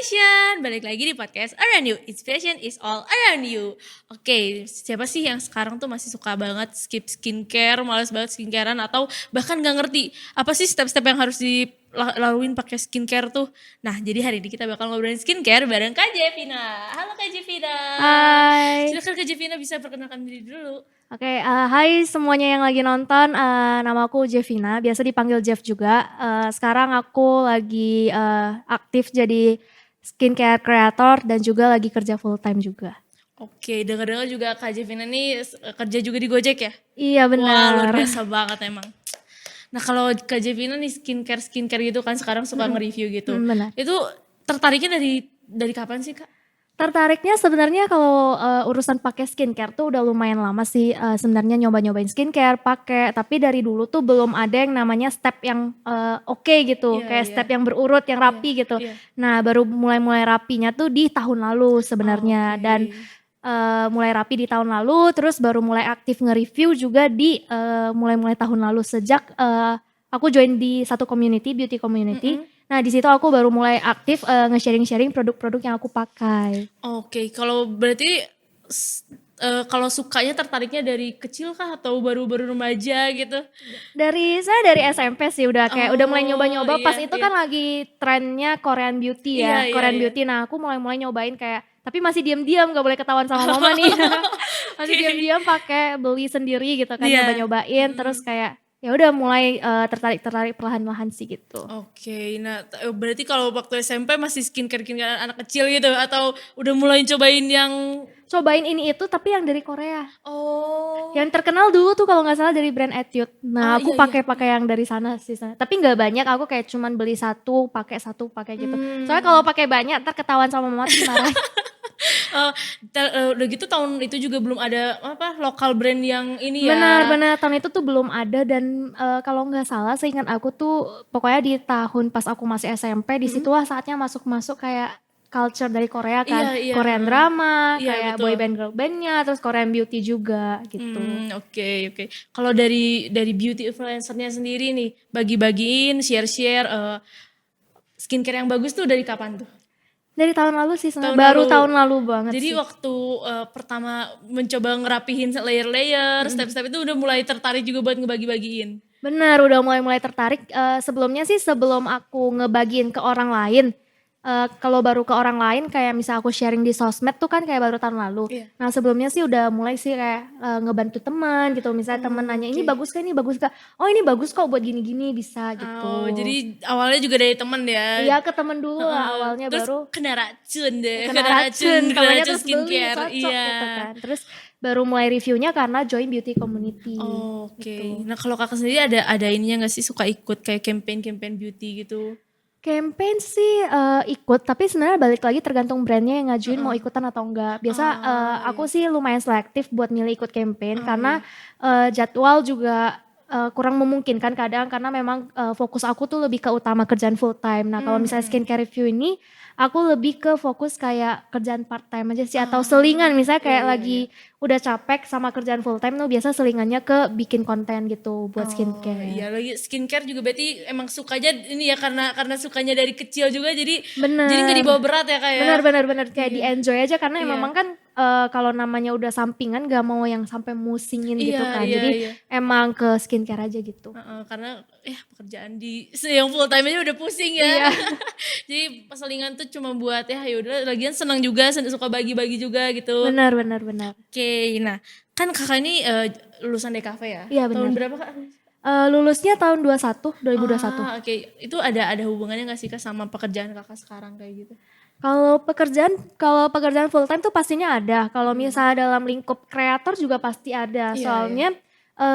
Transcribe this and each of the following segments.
Inspiration, balik lagi di podcast Around You. Inspiration is all around you. Oke, siapa sih yang sekarang tuh masih suka banget skip skincare, males banget skincarean atau bahkan gak ngerti apa sih step-step yang harus dilaluin pakai skincare tuh. Nah, jadi hari ini kita bakal ngobrolin skincare bareng Kak Jevina. Halo Kak Jevina. Hai. Silakan Kak Jevina bisa perkenalkan diri dulu. Oke, hai semuanya yang lagi nonton, nama aku Jevina, biasa dipanggil Jeff juga. Sekarang aku lagi aktif jadi skincare creator dan juga lagi kerja full time juga. Oke, dengar-dengar juga Kak Jevina nih kerja juga di Gojek ya? Iya Wah, luar benar. biasa banget emang. Nah kalau Kak Jevina nih skincare gitu kan sekarang suka nge-review gitu. Benar. Itu tertariknya dari kapan sih Kak? Tertariknya sebenarnya kalau urusan pakai skincare tuh udah lumayan lama sih sebenarnya nyoba-nyobain skincare pakai, tapi dari dulu tuh belum ada yang namanya step yang oke gitu, Iya, kayak iya. step yang berurut, yang Iya, rapi gitu. iya. Nah baru mulai-mulai rapinya tuh di tahun lalu sebenarnya, Oke. dan mulai rapi di tahun lalu, terus baru mulai aktif nge-review juga di mulai-mulai tahun lalu sejak aku join di satu community, beauty community. Nah di situ aku baru mulai aktif nge-sharing-sharing produk-produk yang aku pakai. Oke, kalau berarti kalau sukanya tertariknya dari kecil kah atau baru-baru remaja gitu? Saya dari SMP sih udah kayak udah mulai Oh, nyoba-nyoba, pas iya, itu iya. kan lagi trennya Korean beauty Iya, ya, iya, Korean iya. beauty. Nah aku mulai nyobain kayak, tapi masih diam-diam gak boleh ketahuan sama mama nih. Masih Oke. diam-diam pakai beli sendiri gitu kan, Iya. nyoba-nyobain terus kayak ya udah mulai tertarik perlahan-lahan sih gitu. Oke, nah berarti kalau waktu SMP masih skincare anak kecil gitu atau udah mulai cobain yang Cobain ini itu tapi yang dari Korea. oh. Yang terkenal dulu tuh kalau nggak salah dari brand Etude. Ah, Nah aku iya, iya. pakai yang dari sana sih. Tapi nggak banyak, aku kayak cuman beli satu pakai gitu. Soalnya kalau Hmm. pakai banyak ntar ketahuan sama mama tuh dimarahin. Eh, udah gitu tahun itu juga belum ada apa lokal brand yang ini ya. Benar-benar tahun itu tuh belum ada, dan kalau nggak salah seingat aku tuh pokoknya di tahun pas aku masih SMP disitulah saatnya masuk kayak culture dari Korea Iya, kan, iya, Korean heeh. drama, Iya, kayak betul. boy band girl bandnya, terus Korean beauty juga gitu. Oke, oke. Kalau dari beauty influencernya sendiri nih, bagi-bagiin, share-share skincare yang bagus tuh dari kapan tuh? Dari tahun lalu sih sebenarnya, Tahun baru lalu. tahun lalu banget Jadi sih. waktu pertama mencoba ngerapihin layer-layer, step-step itu udah mulai tertarik juga buat ngebagi-bagiin. Bener, udah mulai tertarik. Sebelumnya sih sebelum aku ngebagiin ke orang lain, kalau baru ke orang lain kayak misal aku sharing di sosmed tuh kan kayak baru tahun lalu. Iya. Nah sebelumnya sih udah mulai sih kayak ngebantu teman gitu, misalnya temen Oh, nanya, "Ini oke. bagus kah, ini bagus kah?" "Oh ini bagus kok buat gini-gini," bisa Oh, gitu. jadi awalnya juga dari temen ya. Iya ke temen dulu lah Heeh. awalnya, Terus baru kena racun deh, kena racun, kena temennya racun terus beli, skincare. cocok Iya. gitu kan. Terus baru mulai reviewnya karena join beauty community Oke. gitu. Nah, kalau Kakak sendiri ada ininya nggak sih suka ikut kayak campaign-campaign beauty gitu? Campaign sih ikut, tapi sebenarnya balik lagi tergantung brand-nya yang ngajuin mau Heeh. ikutan atau enggak. Biasa Oh, aku iya. sih lumayan selektif buat milih ikut campaign Oh, karena iya. jadwal juga kurang memungkinkan kadang, karena memang fokus aku tuh lebih ke utama kerjaan full time. Nah kalau misalnya Mhm. skincare review ini, aku lebih ke fokus kayak kerjaan part time aja sih, atau selingan, Ah, misalnya iya, kayak iya, lagi iya. udah capek sama kerjaan full time tuh biasa selingannya ke bikin konten gitu buat Oh, skincare. iya lagi skincare juga berarti emang sukanya ini ya karena sukanya dari kecil juga jadi nggak Bener. dibawa berat ya Kak ya? Bener, kayak Iya. di-enjoy aja karena Iya. memang kan, kalau namanya udah sampingan gak mau yang sampai musingin Iya, gitu kan. iya, Jadi iya. emang ke skincare aja gitu. Heeh, karena pekerjaan yang full time aja udah pusing ya. Iya. Jadi pasalingan tuh cuma buat ya udah lagian senang juga, suka bagi-bagi juga gitu. Bener. Oke, nah kan Kakak ini lulusan DKV ya? Iya Tahun bener. berapa Kak? Lulusnya tahun 2021. Oke. Itu ada hubungannya nggak sih Kak sama pekerjaan Kakak sekarang kayak gitu? Kalau pekerjaan full time tuh pastinya ada. Kalau misalnya dalam lingkup kreator juga pasti ada. Iya, iya. Soalnya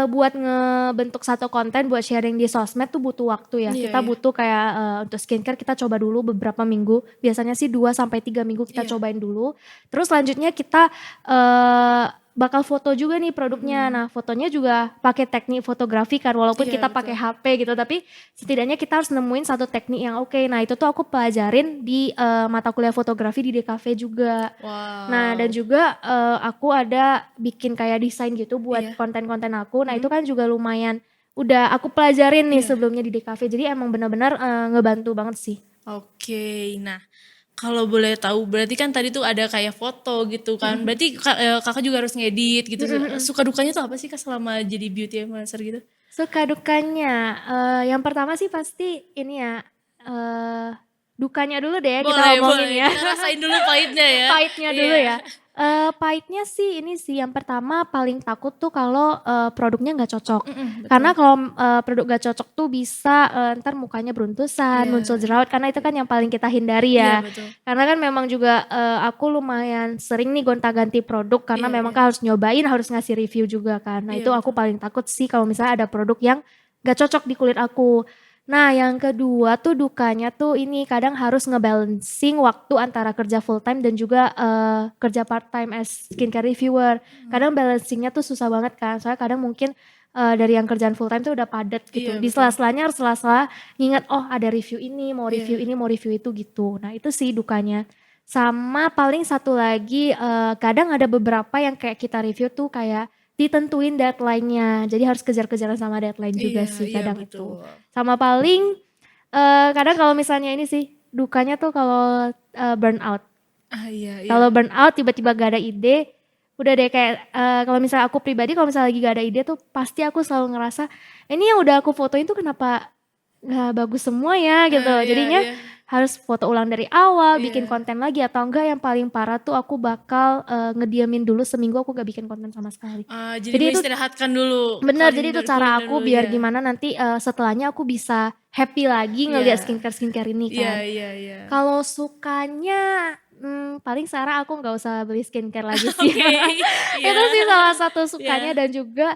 buat ngebentuk satu konten buat sharing di sosmed tuh butuh waktu ya. Iya, Kita iya. butuh kayak untuk skincare kita coba dulu beberapa minggu. Biasanya sih 2 sampai 3 minggu kita Iya. cobain dulu. Terus selanjutnya kita eee, bakal foto juga nih produknya. Nah, fotonya juga pakai teknik fotografi kan, walaupun Iya, kita pakai betul. HP gitu, tapi setidaknya kita harus nemuin satu teknik yang oke. Nah, itu tuh aku pelajarin di mata kuliah fotografi di DKV juga. Nah, dan Wow. juga aku ada bikin kayak desain gitu buat Iya. konten-konten aku. Nah, itu kan juga lumayan udah aku pelajarin nih Iya. sebelumnya di DKV. Jadi emang benar-benar ngebantu banget sih. Oke. Nah, kalau boleh tahu berarti kan tadi tuh ada kayak foto gitu kan. Berarti kakak juga harus ngedit gitu. Suka dukanya tuh apa sih kak selama jadi beauty influencer gitu? Suka dukanya, yang pertama sih pasti ini ya, dukanya dulu deh kita Boleh, ngomongin boleh. ya. Kita rasain dulu pahitnya ya. Pahitnya dulu Iya. ya. Pahitnya sih ini sih, yang pertama paling takut tuh kalau, produknya nggak cocok. Karena Betul. kalau, produk nggak cocok tuh bisa, entar mukanya beruntusan, muncul Iya. jerawat, karena itu kan yang paling kita hindari Iya ya. betul. Karena kan memang juga, aku lumayan sering nih gonta-ganti produk karena Iya, memang iya. kan harus nyobain, harus ngasih review juga kan. Nah Iya itu aku betul. paling takut sih kalau misalnya ada produk yang nggak cocok di kulit aku. Nah yang kedua tuh dukanya tuh ini, kadang harus nge-balancing waktu antara kerja full time dan juga, kerja part time as skincare reviewer. Kadang balancingnya tuh susah banget kan, soalnya kadang mungkin, dari yang kerjaan full time tuh udah padat gitu. Iya Di betul. sela-selanya harus sela-sela nginget, oh ada review ini, mau review Iya. ini, mau review itu gitu. Nah itu sih dukanya. Sama paling satu lagi, kadang ada beberapa yang kayak kita review tuh kayak ditentuin deadline-nya. Jadi harus kejar-kejaran sama deadline juga Iya, sih iya kadang itu. betul. Sama paling, kadang kalau misalnya ini sih, dukanya tuh kalau, burnout. Ah iya, iya. Kalau burnout tiba-tiba gak ada ide, udah deh kayak, kalau misalnya aku pribadi kalau misalnya lagi gak ada ide tuh pasti aku selalu ngerasa, ini yang udah aku fotoin tuh kenapa nggak bagus semua ya gitu. Ah iya, Jadinya iya. harus foto ulang dari awal, bikin Iya. konten lagi, atau enggak yang paling parah tuh aku bakal, ngediamin dulu seminggu aku gak bikin konten sama sekali. Jadi Jadi itu mengistirahatkan dulu, bener, jadi itu cara clean aku dulu biar ya. gimana nanti, setelahnya aku bisa happy lagi ngelihat Iya. skincare-skincare ini Iya, kan. iya, iya. Kalau sukanya, paling sekarang aku nggak usah beli skincare lagi sih. Oke, iya. Itu sih salah satu sukanya, Iya. dan juga,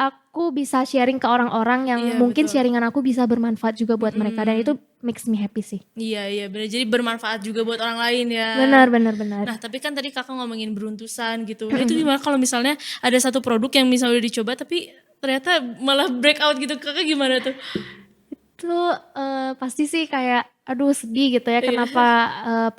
aku bisa sharing ke orang-orang yang Iya mungkin betul. sharingan aku bisa bermanfaat juga buat mereka, dan itu makes me happy sih. Iya, iya bener. Jadi bermanfaat juga buat orang lain ya. Benar benar benar. Nah tapi kan tadi kakak ngomongin beruntusan gitu. Nah itu gimana kalau misalnya ada satu produk yang misalnya udah dicoba tapi ternyata malah break out gitu. Kakak gimana tuh? Itu, pasti sih kayak, aduh sedih gitu ya Iya. kenapa,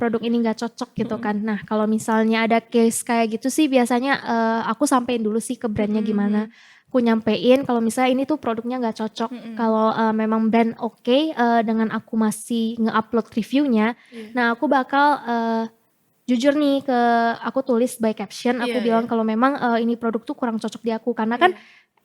produk ini nggak cocok gitu kan. Nah kalau misalnya ada case kayak gitu sih biasanya, aku sampein dulu sih ke brand-nya gimana. Aku nyampein kalau misalnya ini tuh produknya nggak cocok. Kalau, memang brand oke, dengan aku masih nge-upload reviewnya, Iya. nah aku bakal, jujur nih aku tulis by caption, Iya, aku iya. bilang kalau memang, ini produk tuh kurang cocok di aku. Karena kan,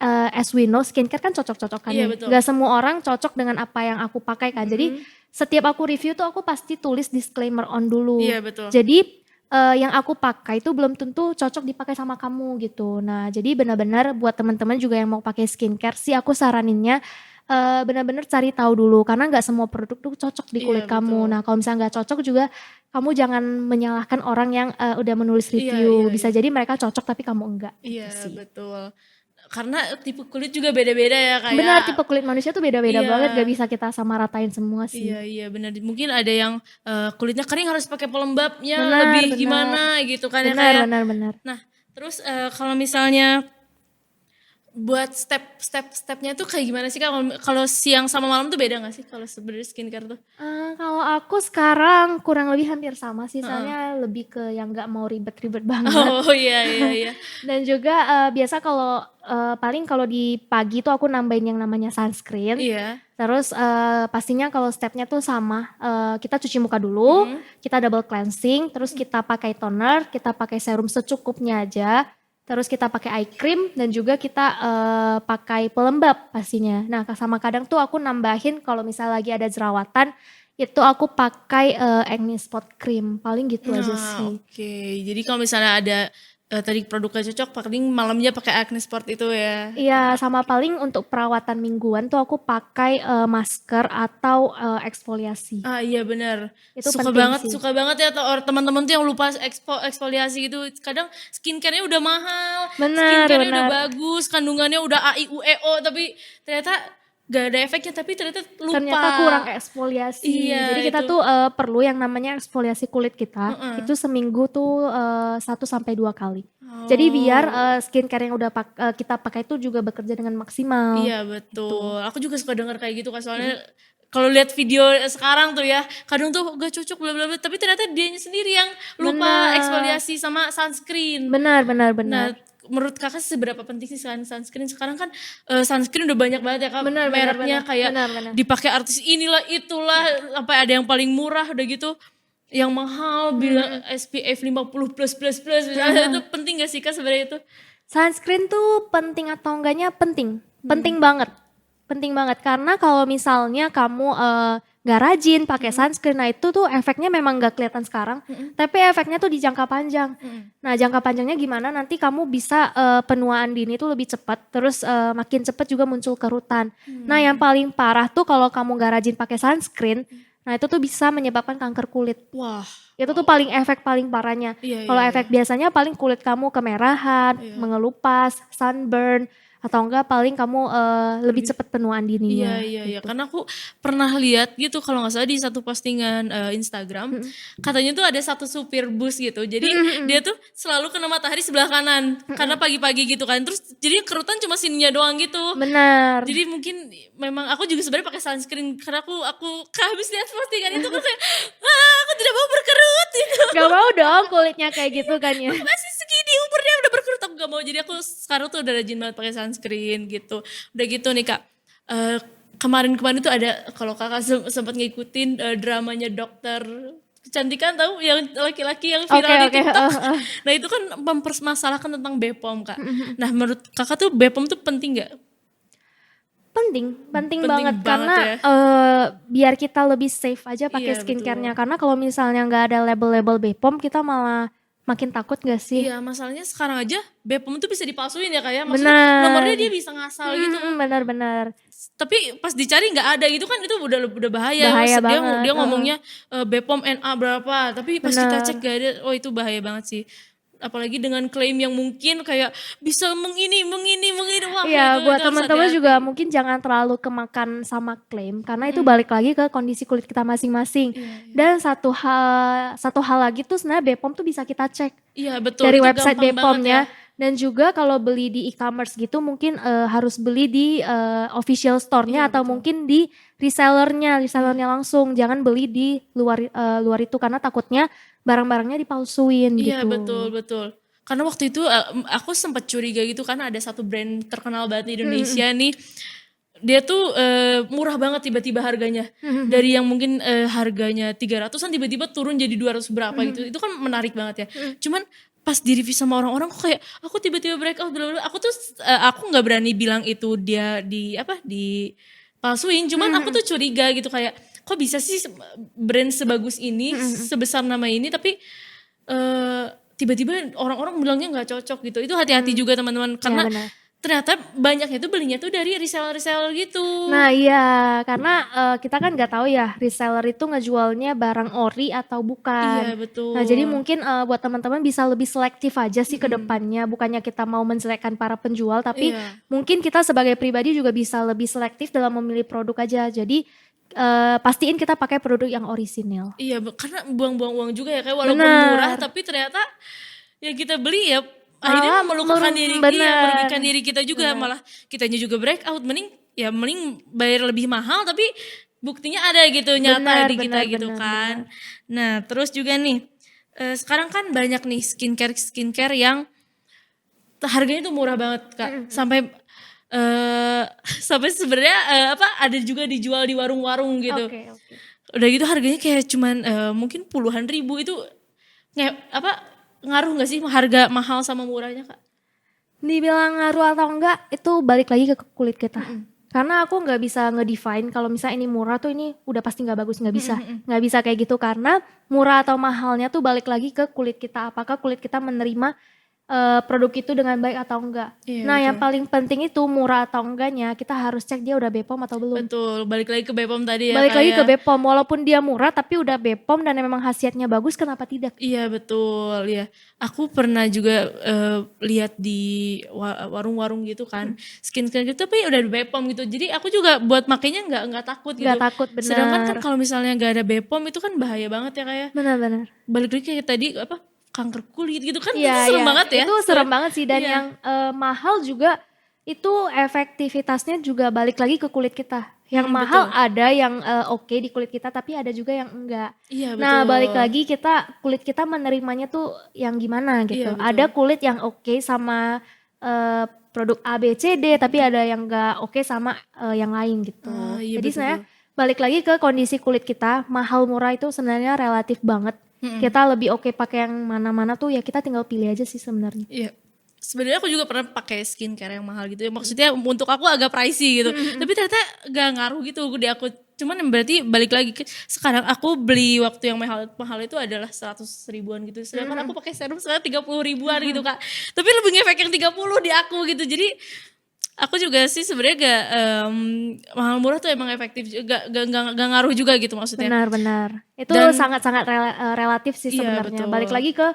Iya. as we know skincare kan cocok-cocokan Iya nih. betul. Nggak semua orang cocok dengan apa yang aku pakai kan. Jadi setiap aku review tuh aku pasti tulis disclaimer on dulu. Iya betul. Jadi, yang aku pakai itu belum tentu cocok dipakai sama kamu gitu. Nah jadi benar-benar buat teman-teman juga yang mau pakai skincare sih aku saraninnya, benar-benar cari tahu dulu, karena nggak semua produk tuh cocok di kulit Iya kamu. betul. Nah kalau misalnya nggak cocok juga, kamu jangan menyalahkan orang yang, udah menulis Iya, review. iya, Bisa iya. jadi mereka cocok tapi kamu enggak, gitu Iya sih. betul. Karena tipe kulit juga beda-beda ya Benar, kayak. tipe kulit manusia tuh beda-beda Iya. banget, gak bisa kita samaratain semua sih. Iya, iya benar. Mungkin ada yang kulitnya kering harus pakai pelembabnya Benar lebih benar. gimana gitu kan ya Benar kayak. benar benar. Nah terus kalau misalnya buat step-stepnya tuh kayak gimana sih kak? Kalau siang sama malam tuh beda gak sih kalau sebenarnya skincare tuh? Kalau aku sekarang kurang lebih hampir sama sih, Heeh. soalnya lebih ke yang nggak mau ribet-ribet banget. Oh iya, iya, iya. Dan juga, biasa kalau, paling kalau di pagi tuh aku nambahin yang namanya sunscreen. Iya. Terus, pastinya kalau stepnya tuh sama, kita cuci muka dulu, kita double cleansing, terus kita pakai toner, kita pakai serum secukupnya aja, terus kita pakai eye cream, dan juga kita, pakai pelembab pastinya. Nah sama kadang tuh aku nambahin kalau misalnya lagi ada jerawatan, itu aku pakai, acne spot cream, paling gitu aja Nah sih. oke. Jadi kalau misalnya ada tadi produknya cocok paling malamnya pakai acne sport itu ya. Iya, sama paling untuk perawatan mingguan tuh aku pakai, masker atau, eksfoliasi. Ah iya benar. Itu penting sih. Suka banget ya teman-teman tuh yang lupa eksfoliasi gitu. Kadang skincare-nya udah mahal, Benar skincare-nya udah benar. bagus, kandungannya udah A I U E O tapi ternyata gak ada efeknya tapi ternyata lupa. Ternyata kurang eksfoliasi. Jadi Iya kita itu. tuh, perlu yang namanya eksfoliasi kulit kita, itu seminggu tuh, 1 sampai 2 kali. Jadi biar, Oh. skincare yang udah kita pakai itu juga bekerja dengan maksimal. Iya betul. Aku juga suka dengar kayak gitu kan soalnya kalau lihat video sekarang tuh ya, kadang tuh gak cocok bla bla bla, tapi ternyata dianya sendiri yang lupa Benar. eksfoliasi sama sunscreen. Benar benar benar. Nah, menurut kakak seberapa penting sih sunscreen? Sekarang kan sunscreen udah banyak banget ya kak Benar benar mereknya benar. kayak Benar benar. dipakai artis inilah itulah sampai ada yang paling murah udah gitu. yang mahal bilang SPF 50 plus misalnya itu penting gak sih Kak sebenarnya itu? Sunscreen tuh penting atau enggaknya penting. Penting banget. Penting banget karena kalau misalnya kamu nggak rajin pakai sunscreen, nah itu tuh efeknya memang nggak kelihatan sekarang, tapi efeknya tuh di jangka panjang. Nah jangka panjangnya gimana? Nanti kamu bisa penuaan dini tuh lebih cepat, terus makin cepat juga muncul kerutan. Nah yang paling parah tuh kalau kamu nggak rajin pakai sunscreen, nah itu tuh bisa menyebabkan kanker kulit. Wah. Itu tuh paling efek paling parahnya. Iya, Kalau iya, efek iya. biasanya paling kulit kamu kemerahan, mengelupas, sunburn, atau enggak paling kamu lebih cepat penuaan dininya. Iya. Karena aku pernah lihat gitu kalau nggak salah di satu postingan Instagram, katanya tuh ada satu supir bus gitu. Jadi dia tuh selalu kena matahari sebelah kanan karena pagi-pagi gitu kan. Terus jadi kerutan cuma sininya doang gitu. Benar. Jadi mungkin memang aku juga sebenarnya pakai sunscreen karena aku habis lihat postingan itu kan kayak aku tidak mau berkerut gitu. Gak mau dong kulitnya kayak gitu kan ya. Masih segini umurnya udah berkerut aku gak mau. Jadi aku sekarang tuh udah rajin banget pakai sunscreen gitu. Udah gitu nih Kak. Kemarin-kemarin tuh ada kalau Kakak sempat ngikutin dramanya dokter kecantikan tahu yang laki-laki yang viral di TikTok. Nah itu kan mempermasalahkan tentang BPOM Kak. Nah menurut Kakak tuh BPOM tuh penting gak? Penting Penting banget banget karena ya. biar kita lebih safe aja pakai Iya, skincare-nya. betul. Karena kalau misalnya nggak ada label-label BPOM, kita malah makin takut gak sih? Iya masalahnya sekarang aja BPOM tuh bisa dipalsuin ya kayak maksudnya nomornya Benar. dia bisa ngasal gitu. Benar-benar. Tapi pas dicari nggak ada gitu kan itu udah bahaya. Bahaya Dia banget. dia ngomongnya BPOM NA berapa tapi pas kita cek Benar. gak ada. Oh itu bahaya banget sih. Apalagi dengan klaim yang mungkin kayak bisa mengini wah Iya, buat itu harus teman-teman hati-hati. juga mungkin jangan terlalu kemakan sama klaim karena itu balik lagi ke kondisi kulit kita masing-masing. Iya. Dan satu hal lagi tuh sebenarnya BPOM tuh bisa kita cek Iya betul dari itu website gampang banget ya. BPOM-nya, dan juga kalau beli di e-commerce gitu mungkin harus beli di official store-nya Iya atau betul. mungkin di resellernya langsung. Jangan beli di luar itu karena takutnya barang-barangnya dipalsuin Iya gitu. betul. Karena waktu itu aku sempat curiga gitu karena ada satu brand terkenal banget di Indonesia nih. Dia tuh murah banget tiba-tiba harganya. Dari yang mungkin harganya 300-an tiba-tiba turun jadi 200 berapa gitu. Itu kan menarik banget ya. Cuman pas di review sama orang-orang kok kayak aku tiba-tiba breakout bla-bla. Aku tuh aku nggak berani bilang itu dia di palsuin. Cuman aku tuh curiga gitu kayak kok bisa sih brand sebagus ini, sebesar nama ini tapi tiba-tiba orang-orang bilangnya nggak cocok gitu. Itu hati-hati juga teman-teman Ya karena benar. ternyata banyaknya tuh belinya tuh dari reseller-reseller gitu. Nah iya, karena kita kan nggak tahu ya reseller itu ngejualnya barang ori atau Iya bukan. betul. Nah jadi mungkin buat teman-teman bisa lebih selektif aja sih ke depannya. Bukannya kita mau menjelekkan para penjual, tapi Iya. mungkin kita sebagai pribadi juga bisa lebih selektif dalam memilih produk aja. Jadi pastiin kita pakai produk yang orisinil. Iya karena buang-buang uang juga ya kayak walaupun murah Benar. tapi ternyata ya kita beli ya Malah akhirnya melukakan diri benar. merugikan diri kita juga Benar. malah kitanya juga breakout mending bayar lebih mahal tapi buktinya ada gitu nyata Benar, di kita benar, gitu benar, kan. benar. Nah terus juga nih sekarang kan banyak nih skincare yang harganya tuh murah banget Kak. Sampai sampai sebenarnya ada juga dijual di warung-warung gitu. Oke. Udah gitu harganya kayak cuman mungkin puluhan ribu itu ngaruh gak sih harga mahal sama murahnya Kak? Dibilang ngaruh atau enggak itu balik lagi ke kulit kita. Karena aku nggak bisa ngedefine kalau misalnya ini murah tuh ini udah pasti nggak bagus, nggak bisa kayak gitu karena murah atau mahalnya tuh balik lagi ke kulit kita, apakah kulit kita menerima produk itu dengan baik atau enggak. Iya, Nah yang betul. paling penting itu murah atau enggaknya kita harus cek dia udah BPOM atau belum. Betul, balik lagi ke BPOM tadi ya Balik lagi ke kayak. BPOM, walaupun dia murah tapi udah BPOM dan memang khasiatnya bagus, kenapa tidak? Iya betul ya. Aku pernah juga lihat di warung-warung gitu kan, skincare gitu tapi udah ada BPOM gitu. Jadi aku juga buat makainya nggak takut gitu. Nggak takut, Sedangkan kan benar. kalau misalnya nggak ada BPOM itu kan bahaya banget ya kayak. Benar-benar. Balik lagi kayak tadi kanker kulit gitu kan itu Iya, serem iya. banget ya. Itu serem banget sih dan Iya. yang mahal juga itu efektivitasnya juga balik lagi ke kulit kita. Yang mahal Betul. ada yang oke di kulit kita tapi ada juga yang enggak. Iya Nah, betul. balik lagi kulit kita menerimanya tuh yang gimana gitu. Iya, betul. Ada kulit yang oke sama produk A B C D tapi ada yang enggak oke sama yang lain gitu. Iya Jadi betul. sebenarnya balik lagi ke kondisi kulit kita, mahal murah itu sebenarnya relatif banget. Kita lebih oke pakai yang mana-mana tuh ya kita tinggal pilih aja sih sebenarnya. Iya. Sebenarnya aku juga pernah pakai skincare yang mahal gitu ya. Maksudnya untuk aku agak pricey gitu. Tapi ternyata gak ngaruh gitu di aku. Cuman berarti balik lagi ke sekarang aku beli waktu yang mahal itu adalah 100 ribuan gitu. Sedangkan aku pakai serum sekarang 30 ribuan gitu Kak. Tapi lebih ngefek yang 30 di aku gitu. Jadi aku juga sih sebenarnya gak mahal murah tuh emang efektif juga, gak ngaruh juga gitu maksudnya. Benar-benar. Itu Dan- sangat-sangat relatif sih Iya, sebenarnya. betul. Balik lagi ke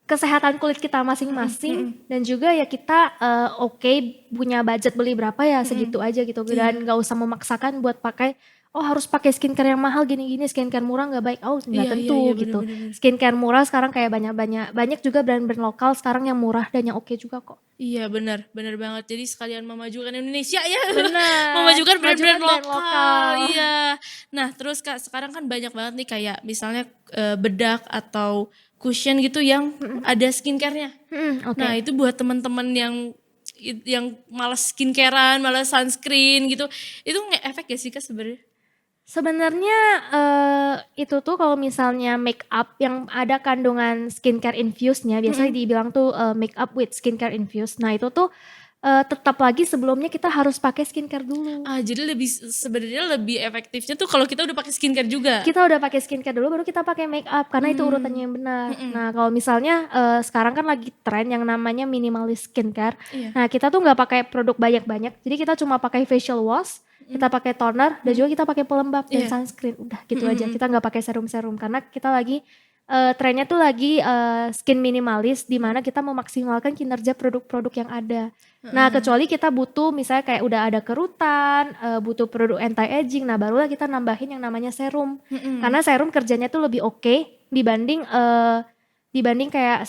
kesehatan kulit kita masing-masing dan juga ya kita oke punya budget beli berapa ya segitu aja gitu dan nggak usah memaksakan buat pakai harus pakai skincare yang mahal gini-gini, skincare murah nggak baik, nggak Iya, tentu iya, gitu. bener-bener. Skincare murah sekarang kayak banyak juga brand-brand lokal sekarang yang murah dan yang oke juga kok. Iya benar banget. Jadi sekalian memajukan Indonesia ya. Benar. Memajukan brand-brand Majukan brand lokal. Iya. Nah terus Kak sekarang kan banyak banget nih kayak misalnya bedak atau cushion gitu yang ada skincare-nya. Oke. Nah itu buat teman-teman yang malas skincarean, malas sunscreen gitu. Itu nge-efek gak sih Kak sebenarnya? Sebenarnya itu tuh kalau misalnya make up yang ada kandungan skincare infused-nya biasanya dibilang tuh make up with skincare infused. Nah itu tuh tetap lagi sebelumnya kita harus pakai skincare dulu. Jadi sebenarnya lebih efektifnya tuh kalau kita udah pakai skincare juga. Kita udah pakai skincare dulu baru kita pakai make up karena itu urutannya yang benar. Nah kalau misalnya sekarang kan lagi tren yang namanya minimalis skincare. Iya. Nah kita tuh nggak pakai produk banyak-banyak. Jadi kita cuma pakai facial wash, kita pakai toner, dan juga kita pakai pelembab dan sunscreen. Udah gitu aja. Kita nggak pakai serum-serum karena kita lagi trennya tuh lagi skin minimalis di mana kita memaksimalkan kinerja produk-produk yang ada. Nah kecuali kita butuh misalnya kayak udah ada kerutan, butuh produk anti-aging, nah barulah kita nambahin yang namanya serum. Karena serum kerjanya tuh lebih oke dibanding kayak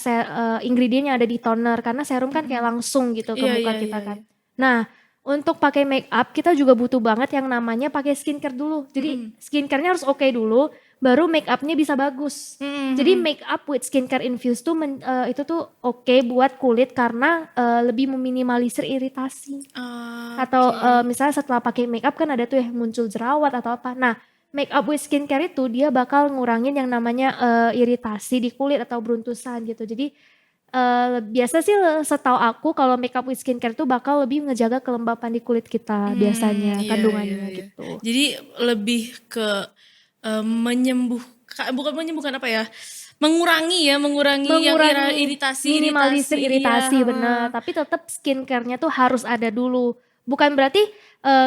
ingredient yang ada di toner. Karena serum kan kayak langsung gitu ke Iya, muka iya, kita iya, kan. iya. Nah untuk pakai make up kita juga butuh banget yang namanya pakai skincare dulu. Jadi skincare-nya harus oke dulu, baru make up-nya bisa bagus. Jadi make up with skincare infused tuh itu tuh oke buat kulit karena lebih meminimalisir iritasi. Atau misalnya setelah pakai make up kan ada tuh yang muncul jerawat atau apa. Nah make up with skincare itu dia bakal ngurangin yang namanya iritasi di kulit atau beruntusan gitu. Jadi biasa sih setahu aku kalau make up with skincare tuh bakal lebih ngejaga kelembapan di kulit kita biasanya Iya, kandungannya iya. gitu. Jadi lebih ke bukan menyembuhkan apa ya? Mengurangi yang iritasi, minimalisir iritasi iya. bener. Tapi tetap skincare-nya tuh harus ada dulu. Bukan berarti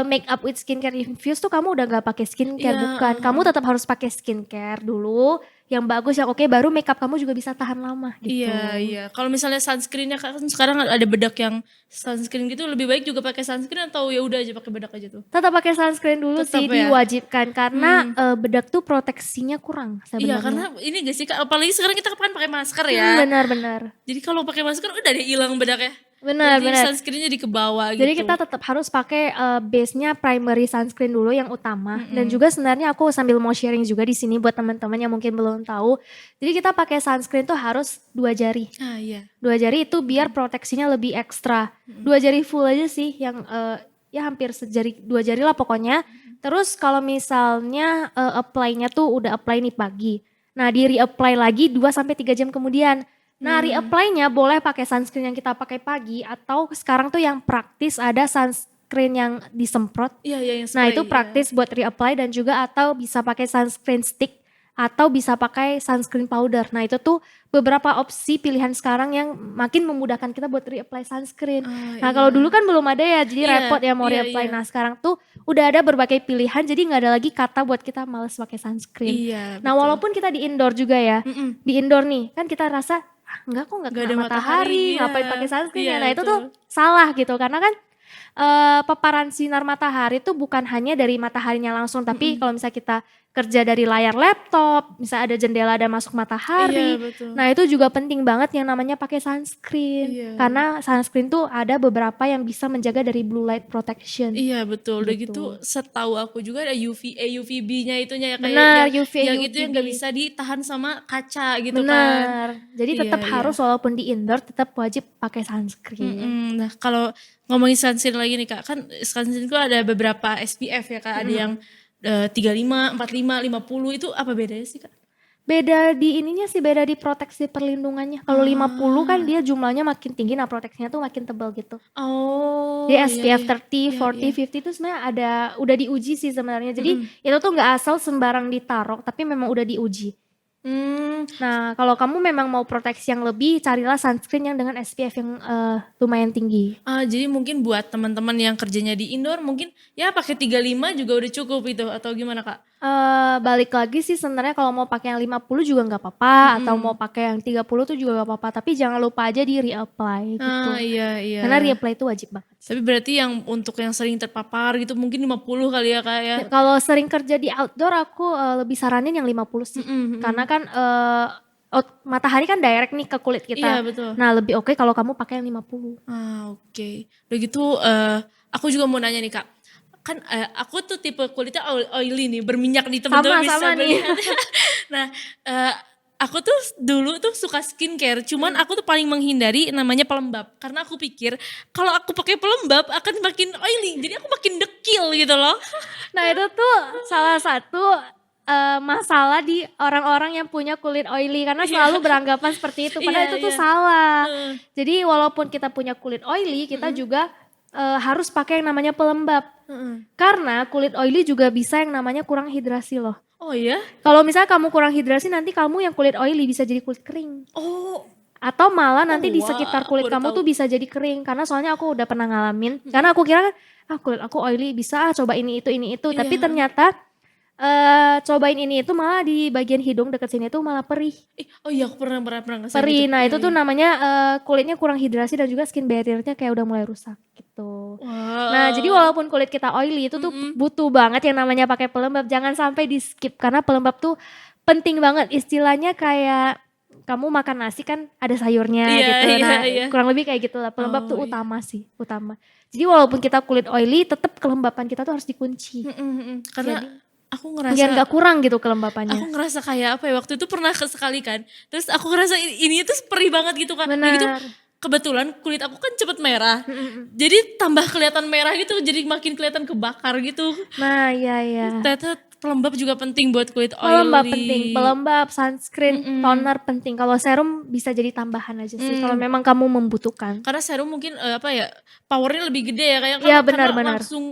make up with skincare infused tuh kamu udah gak pakai skincare, Iya, bukan. Kamu tetap harus pakai skincare dulu yang bagus yang oke, baru make up kamu juga bisa tahan lama gitu. Iya. Kalau misalnya sunscreennya kan sekarang ada bedak yang sunscreen gitu, lebih baik juga pakai sunscreen atau ya udah aja pakai bedak aja tuh? Tetap pakai sunscreen dulu Tetap sih, ya? diwajibkan karena bedak tuh proteksinya kurang Iya sebenarnya. karena ini gak sih Kak, apalagi sekarang kita kan pakai masker ya. Benar-benar. Jadi kalau pakai masker udah deh hilang bedaknya. Benar. Jadi sunscreennya di ke bawah gitu. Jadi kita tetap harus pakai base-nya primary sunscreen dulu yang utama. Dan juga sebenarnya aku sambil mau sharing juga di sini buat teman-teman yang mungkin belum tahu. Jadi kita pakai sunscreen tuh harus 2 jari. Iya. 2 jari itu biar proteksinya lebih ekstra. 2 jari full aja sih yang ya hampir sejari, 2 jari lah pokoknya. Terus kalau misalnya apply-nya tuh udah apply nih pagi. Nah di reapply lagi 2-3 jam kemudian. Nah reapply-nya boleh pakai sunscreen yang kita pakai pagi atau sekarang tuh yang praktis ada sunscreen yang disemprot. Iya yang Nah spray, itu praktis buat reapply dan juga atau bisa pakai sunscreen stick atau bisa pakai sunscreen powder. Nah itu tuh beberapa opsi pilihan sekarang yang makin memudahkan kita buat reapply sunscreen. Nah kalau dulu kan belum ada ya, jadi repot ya mau reapply. Nah sekarang tuh udah ada berbagai pilihan, jadi nggak ada lagi kata buat kita males pakai sunscreen. Iya, Nah walaupun kita di indoor juga ya, di indoor nih kan kita rasa enggak kok nggak kena ada matahari, matahari, ngapain iya. pakai sunscreen ya. Iya, Nah itu betul. tuh salah gitu karena kan paparan sinar matahari itu bukan hanya dari mataharinya langsung, tapi kalau misalnya kita kerja dari layar laptop, misalnya ada jendela ada masuk matahari. Iya, betul. Nah itu juga penting banget yang namanya pakai sunscreen. Iya. Karena sunscreen tuh ada beberapa yang bisa menjaga dari blue light protection. Iya betul, udah Gitu. gitu setahu aku juga ada UVA, UVB-nya itunya ya kayak Benar, yang, UVA, yang itu yang UVB. gak bisa ditahan sama kaca gitu kan. Benar. Jadi Iya, tetap iya. harus walaupun di indoor tetap wajib pakai sunscreen. Nah kalau ngomongin sunscreen lagi nih Kak, kan sunscreen itu ada beberapa SPF ya Kak, ada yang 35, 45, 50 itu apa bedanya sih Kak? Beda di ininya sih, beda di proteksi perlindungannya. Kalau 50 kan Ah. dia jumlahnya makin tinggi, nah proteksinya tuh makin tebal gitu. Jadi Oh, iya SPF iya. 30, Iya 40, iya. 50 itu sebenarnya udah diuji sih sebenarnya. Jadi Mhm. itu tuh nggak asal sembarang ditaruh, tapi memang udah diuji. Mmm. Nah, kalau kamu memang mau proteksi yang lebih, carilah sunscreen yang dengan SPF yang lumayan tinggi. Jadi mungkin buat teman-teman yang kerjanya di indoor mungkin ya pakai 35 juga udah cukup itu atau gimana Kak? Balik lagi sih sebenarnya kalau mau pakai yang 50 juga nggak apa-apa, atau mau Mhm. pakai yang 30 tuh juga nggak apa-apa, tapi jangan lupa aja di reapply gitu. Iya iya. Karena reapply itu wajib banget. Tapi berarti yang untuk yang sering terpapar gitu mungkin 50 kali ya Kak ya? Kalau sering kerja di outdoor aku lebih saranin yang 50 sih. Mhm Karena mhm. kan matahari kan direct nih ke kulit Iya kita. betul. Nah, lebih oke kalau kamu pakai yang 50. Oke. Udah gitu aku juga mau nanya nih Kak, kan aku tuh tipe kulitnya oily nih, berminyak nih teman-teman bisa Sama nih. melihat. Nah, aku tuh dulu tuh suka skincare, cuman aku tuh paling menghindari namanya pelembab. Karena aku pikir kalau aku pakai pelembab akan makin oily, jadi aku makin dekil gitu loh. Nah, itu tuh salah satu masalah di orang-orang yang punya kulit oily karena Iya. selalu beranggapan seperti itu, Iya padahal itu tuh iya. salah. Heeh. Jadi walaupun kita punya kulit oily, kita Mhm. juga harus pakai yang namanya pelembab. Heeh. Karena kulit oily juga bisa yang namanya kurang hidrasi loh. Oh ya? Kalau misalnya kamu kurang hidrasi, nanti kamu yang kulit oily bisa jadi kulit kering. Oh. Atau malah Oh nanti di wah, sekitar aku kulit baru kamu tahu. tuh bisa jadi kering. Karena soalnya aku udah pernah ngalamin. Mhm. Karena aku kira kan, kulit aku oily bisa coba ini itu. Iya, Tapi heeh. ternyata cobain ini itu malah di bagian hidung deket sini tuh malah perih. Oh iya aku pernah ngerasain gitu. Perih, nah Iya itu tuh iya. namanya kulitnya kurang hidrasi dan juga skin barrier-nya kayak udah mulai rusak gitu. Nah, jadi Wah. walaupun kulit kita oily itu tuh Mhm. butuh banget yang namanya pakai pelembab. Jangan sampai di skip karena pelembab tuh penting banget. Istilahnya kayak kamu makan nasi kan ada sayurnya Iya gitu. iya Nah, iya. kurang lebih kayak gitulah. Pelembab Oh tuh iya. utama sih, utama. Jadi walaupun kita kulit oily, tetap kelembapan kita tuh harus dikunci. Mhm mhm. Karena Jadi aku biar ngerasa nggak kurang gitu aku kelembapannya. ngerasa kayak apa ya, waktu itu pernah sekali kan, terus aku ngerasa ini tuh perih banget gitu Kak. Udah gitu Bener. kebetulan kulit aku kan cepet merah, Mhm mhm. jadi tambah kelihatan merah gitu, jadi makin kelihatan kebakar gitu. Nah, iya iya. Ternyata pelembab juga penting buat kulit Pelembab penting, oily. pelembab, sunscreen, Mhm. toner penting. Kalau serum bisa jadi tambahan aja sih kalau Mmm. memang kamu membutuhkan. Karena serum mungkin, apa ya, power-nya lebih gede ya kayak Iya, kalau benar karena benar. langsung,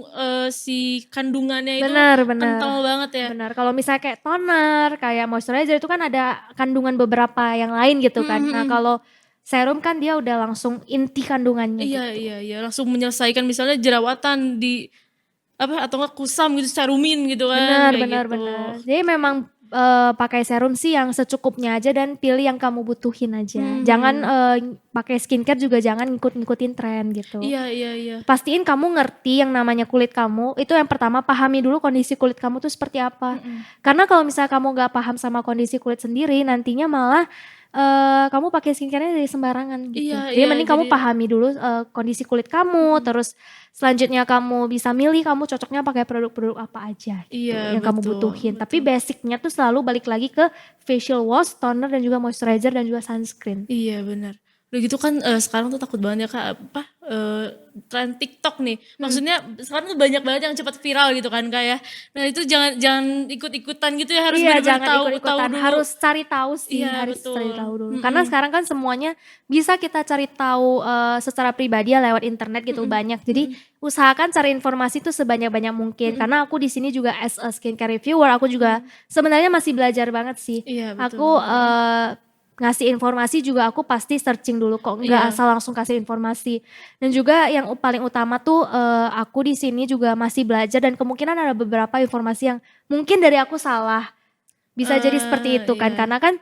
si kandungannya itu Benar benar. kental banget ya. Benar, kalau misalnya kayak toner, kayak moisturizer itu kan ada kandungan beberapa yang lain gitu kan. Mhm Nah, mhm. kalau serum kan dia udah langsung inti kandungannya Iya gitu. iya iya, langsung menyelesaikan misalnya jerawatan di apa, atau enggak kusam gitu, serumin gitu kan, Benar kayak benar gitu. benar. Jadi memang pakai serum sih yang secukupnya aja dan pilih yang kamu butuhin aja. Jangan Mhm. pakai skincare juga jangan ngikut-ngikutin tren gitu. Iya iya iya. Pastiin kamu ngerti yang namanya kulit kamu, itu yang pertama pahami dulu kondisi kulit kamu tuh seperti apa. Mhm. Karena kalau misalnya kamu nggak paham sama kondisi kulit sendiri, nantinya malah kamu pakai skincare-nya dari sembarangan gitu. Iya Jadi iya, mending jadi kamu pahami dulu kondisi kulit kamu, mhm. terus selanjutnya kamu bisa milih kamu cocoknya pakai produk-produk apa aja Iya, gitu yang kamu betul butuhin. Tapi betul. basic-nya tuh selalu balik lagi ke facial wash, toner dan juga moisturizer dan juga sunscreen. Iya benar. Udah gitu kan sekarang tuh takut banget ya Kak, apa, tren TikTok nih. Mhm. Maksudnya sekarang tuh banyak banget yang cepat viral gitu kan Kak ya. Nah itu jangan jangan ikut-ikutan gitu ya, harus Iya, bener-bener jangan tahu ikut-ikutan, dulu. harus cari tahu sih, Iya harus cari tahu betul. dulu. Karena Mhm. sekarang kan semuanya bisa kita cari tahu secara pribadi ya lewat internet gitu Mhm. banyak. Jadi Mhm. usahakan cari informasi itu sebanyak-banyak mungkin. Mhm. Karena aku di sini juga as a skincare reviewer, aku juga Mhm. sebenarnya masih belajar banget sih. Iya betul Aku betul. ngasih informasi juga aku pasti searching dulu kok, nggak Iya. asal langsung kasih informasi. Dan juga yang paling utama tuh aku di sini juga masih belajar dan kemungkinan ada beberapa informasi yang mungkin dari aku salah. Bisa jadi seperti itu kan, Iya. karena kan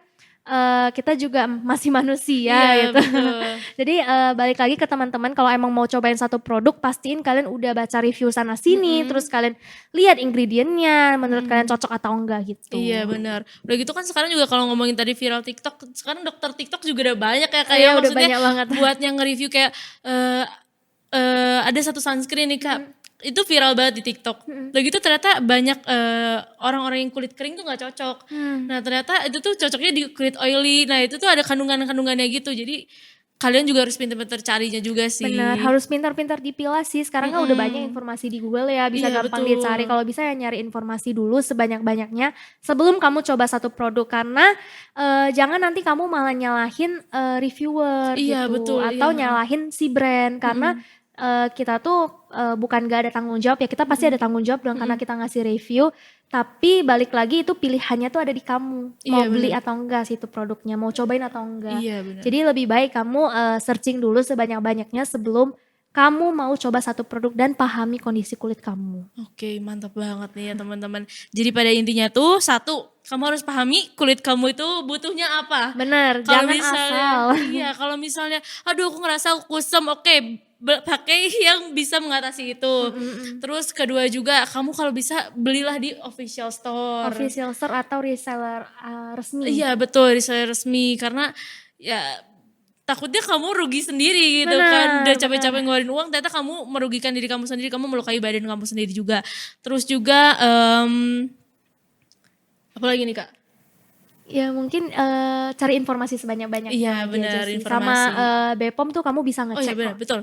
kita juga masih manusia Iya gitu. betul. Jadi balik lagi ke teman-teman kalau emang mau cobain satu produk pastiin kalian udah baca review sana sini, terus Mhm. kalian lihat ingredientnya, menurut kalian Mhm. cocok atau enggak Iya gitu. benar. Udah gitu kan sekarang juga kalau ngomongin tadi viral TikTok, sekarang dokter TikTok juga udah banyak ya Oh kayak ya udah maksudnya banyak banget. buat yang nge-review kayak ada satu sunscreen nih Kak, Mhm itu viral banget di TikTok. mhm. Udah gitu ternyata banyak orang-orang yang kulit kering tuh nggak cocok. Mmm. Nah ternyata itu tuh cocoknya di kulit oily. Nah itu tuh ada kandungan-kandungannya gitu. Jadi kalian juga harus pintar-pintar carinya juga sih. Benar, harus pintar-pintar dipilah sih. Sekarang kan udah banyak informasi di Google ya, bisa Iya, gampang betul. dicari. Kalau bisa ya nyari informasi dulu sebanyak-banyaknya sebelum kamu coba satu produk, karena jangan nanti kamu malah nyalahin reviewer Iya, gitu, betul, atau iya. nyalahin si brand, karena kita tuh bukan gak ada tanggung jawab ya, kita pasti ada tanggung jawab dong karena kita ngasih review. Tapi balik lagi itu pilihannya tuh ada di kamu, mau Iya, beli benar. atau enggak sih itu produknya, mau cobain atau enggak. Iya, benar. Jadi lebih baik kamu searching dulu sebanyak-banyaknya sebelum kamu mau coba satu produk dan pahami kondisi kulit kamu. Oke, mantap banget nih ya teman-teman. Jadi pada intinya tuh satu, kamu harus pahami kulit kamu itu butuhnya apa. Bener, Kalau jangan misalnya, asal. iya, kalau misalnya, aduh aku ngerasa aku kusam, oke, pakai yang bisa mengatasi itu. Terus kedua juga, kamu kalau bisa belilah di official store. Official store atau reseller resmi. Iya betul, reseller resmi, karena ya takutnya kamu rugi sendiri gitu Benar, kan, udah benar. capek-capek ngeluarin uang ternyata kamu merugikan diri kamu sendiri, kamu melukai badan kamu sendiri juga. Terus juga apa lagi nih Kak? Ya mungkin cari informasi sebanyak-banyaknya Iya, aja benar, sih. informasi. Sama BPOM tuh kamu bisa Oh ngecek iya benar, kok. betul,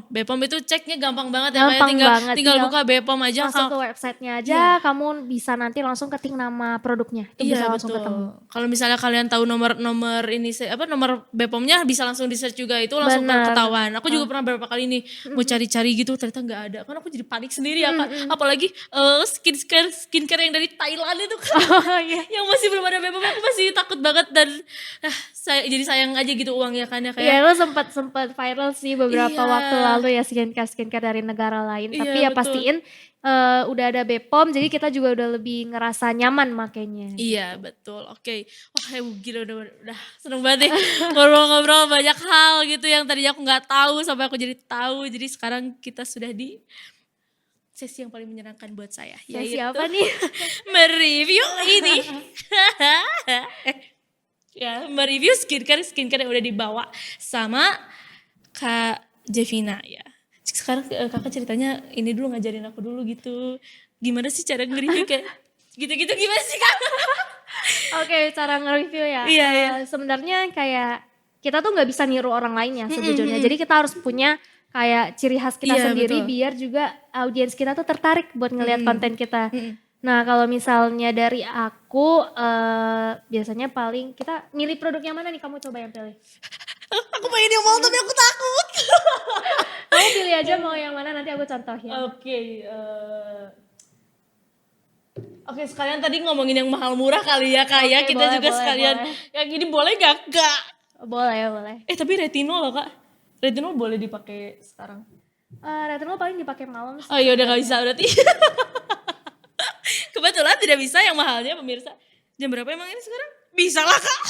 BPOM itu ceknya gampang banget ya, kayak Gampang tinggal banget, tinggal buka BPOM aja. masuk ke websitenya aja, kamu bisa nanti langsung ketik nama produknya, itu bisa Iya langsung betul. ketemu. Kalau misalnya kalian tahu nomor ini nomor BPOM-nya bisa langsung di search juga, itu langsung Benar. ketahuan. Aku juga pernah beberapa kali nih mau cari-cari gitu ternyata nggak ada. Kan aku jadi panik sendiri ya Kak. Apalagi skincare yang dari Thailand itu kan. Oh iya. Yang masih belum ada BPOM, aku masih takut banget dan jadi sayang aja gitu uangnya kan ya Iya, kayak. lo sempat viral sih beberapa Iya. waktu lalu ya skincare dari negara lain. Iya, Tapi ya betul. pastiin udah ada BPOM, jadi kita juga udah lebih ngerasa nyaman makainya. Iya betul, oke. Wah gila udah seneng banget nih ngobrol-ngobrol banyak hal gitu yang tadinya aku nggak tahu sampai aku jadi tahu. Jadi sekarang kita sudah di sesi yang paling menyenangkan buat saya, Sesi yaitu apa nih? mereview ini. Ya, mereview skincare yang udah dibawa sama Kak Jevina ya. Sekarang kakak ceritanya ini dulu, ngajarin aku dulu gitu. Gimana sih cara nge-review kayak gitu-gitu, gimana sih Kak? Oke, cara nge-review ya. Iya, iya. Sebenarnya kayak kita tuh nggak bisa niru orang lain ya sejujurnya. Jadi kita harus punya kayak ciri khas kita Iya, sendiri betul. biar juga audiens kita tuh tertarik buat ngelihat konten kita. Nah, kalau misalnya dari aku biasanya paling kita milih produk yang mana nih, kamu coba yang pilih. Aku pengen yang mau tapi aku takut. Kamu pilih aja mau yang mana, nanti aku contohin. Oke, sekalian tadi ngomongin yang mahal murah kali ya Kak ya. Oke, Kita boleh, juga boleh, sekalian boleh. yang ini boleh gak Kak? Boleh, boleh. Tapi retinol loh Kak. Retinol boleh dipakai sekarang. Retinol paling dipakai malam sih. Oh iya udah gak bisa berarti. Kebetulan tidak bisa yang mahalnya pemirsa. Jam berapa emang ini sekarang? Bisa lah Kak.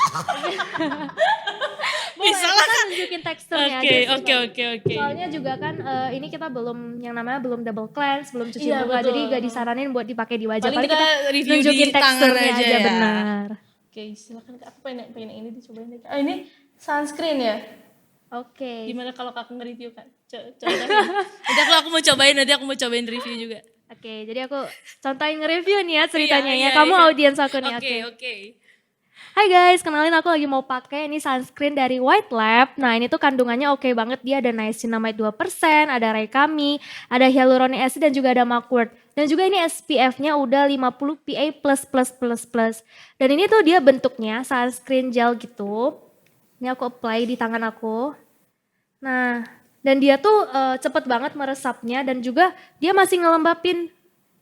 Bisa lah Kita Kak. tunjukin teksturnya Oke, aja sih. oke. Soalnya juga kan ini kita belum yang namanya belum double cleanse, belum cuci Iya, muka, betul. jadi gak disaranin buat dipakai di wajah. Paling kita review nunjukin di tangan teksturnya aja aja, ya. benar. Oke, silakan Kak. Aku pengen yang ini dicobain deh Kak. Ini sunscreen ya? Oke. Gimana kalau kakak nge-review kan? Coba nanti aku mau cobain, review juga. Oke, jadi aku contohin nge-review nih ya ceritanya Iya, ya. Kamu iya. audiens aku nih, Oke. Hai guys, kenalin aku lagi mau pakai ini sunscreen dari White Lab. Nah, ini tuh kandungannya oke banget. Dia ada niacinamide 2%, ada Reikami, ada hyaluronic acid dan juga ada mugwort. Dan juga ini SPF-nya udah 50 PA++++. Dan ini tuh dia bentuknya sunscreen gel gitu. Ini aku apply di tangan aku. Nah, dan dia tuh cepet banget meresapnya dan juga dia masih ngelembapin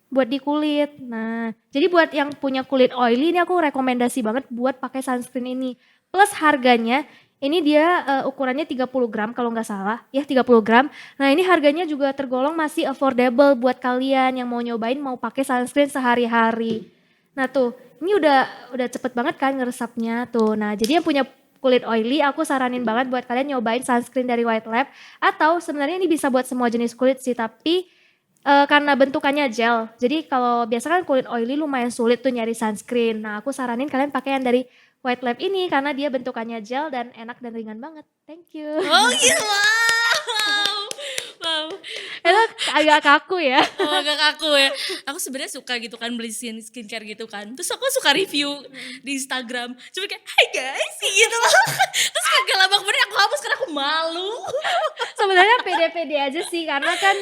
buat di kulit. Nah, jadi buat yang punya kulit oily ini aku rekomendasi banget buat pakai sunscreen ini. Plus harganya, ini dia ukurannya 30 gram kalau nggak salah. Ya 30 gram. Nah ini harganya juga tergolong masih affordable buat kalian yang mau nyobain mau pakai sunscreen sehari-hari. Nah tuh, ini udah cepet banget kan ngeresapnya tuh. Nah jadi yang punya kulit oily, aku saranin banget buat kalian nyobain sunscreen dari White Lab. Atau sebenarnya ini bisa buat semua jenis kulit sih, tapi karena bentukannya gel. Jadi kalau biasa kan kulit oily lumayan sulit tuh nyari sunscreen. Nah aku saranin kalian pakai yang dari White Lab ini karena dia bentukannya gel dan enak dan ringan banget. Thank you. Oh gitu, wow. Itu agak kaku ya. Oh, agak kaku ya. Aku sebenarnya suka gitu kan beli skincare gitu kan. Terus aku suka review di Instagram. Cuma kayak, "Hai guys," gitu loh. Terus kayak gak lama kemudian aku hapus karena aku malu. Sebenarnya pede-pede aja sih karena kan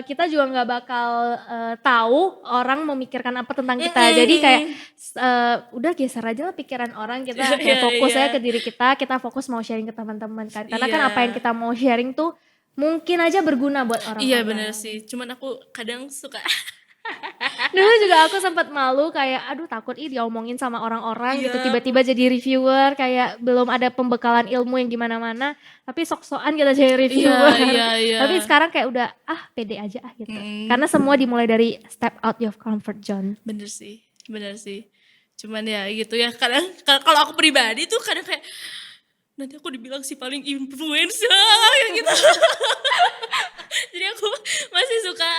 kita juga nggak bakal tahu orang memikirkan apa tentang kita. Jadi kayak udah geser aja lah pikiran orang, kita Iya, fokus iya. aja ke diri kita fokus mau sharing ke teman-teman kan. Karena kan Iya. apa yang kita mau sharing tuh mungkin aja berguna buat orang-orang. Iya bener sih. Cuman aku kadang suka Dulu juga aku sempat malu kayak aduh takut diomongin sama orang-orang gitu, Iya. tiba-tiba jadi reviewer kayak belum ada pembekalan ilmu yang gimana-mana tapi sok-sokan kita jadi reviewer. Iya. Tapi sekarang kayak udah pede aja gitu. Mm. Karena semua dimulai dari step out your comfort zone. Bener sih. Cuman ya gitu ya. Kadang kalau aku pribadi tuh kadang kayak nanti aku dibilang si paling influencer kayak gitu. Jadi aku masih suka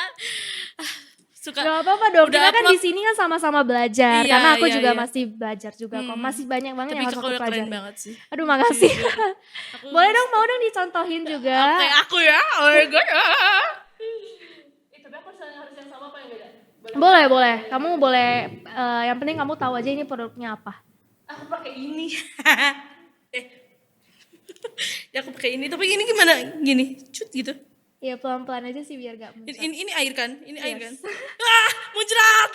Gak apa-apa dong, udah kita kan upload. di sini kan sama-sama belajar. Iya, Karena aku iya, juga iya. masih belajar juga kok. Masih banyak banget Tapi yang harus kakak aku udah keren pelajari. banget sih. Aduh makasih. Aku Boleh dong, mau dong dicontohin juga. kayak aku ya. Oh my god. Tapi aku harus yang sama apa yang beda? Boleh. Kamu boleh, yang penting kamu tahu aja ini produknya apa. Aku pakai ini. Ya aku pakai ini, tapi ini gimana? Gini, cut gitu. Ya pelan-pelan aja sih biar gak muncrat. Ini air kan? Ini air Yes. kan? Muncrat.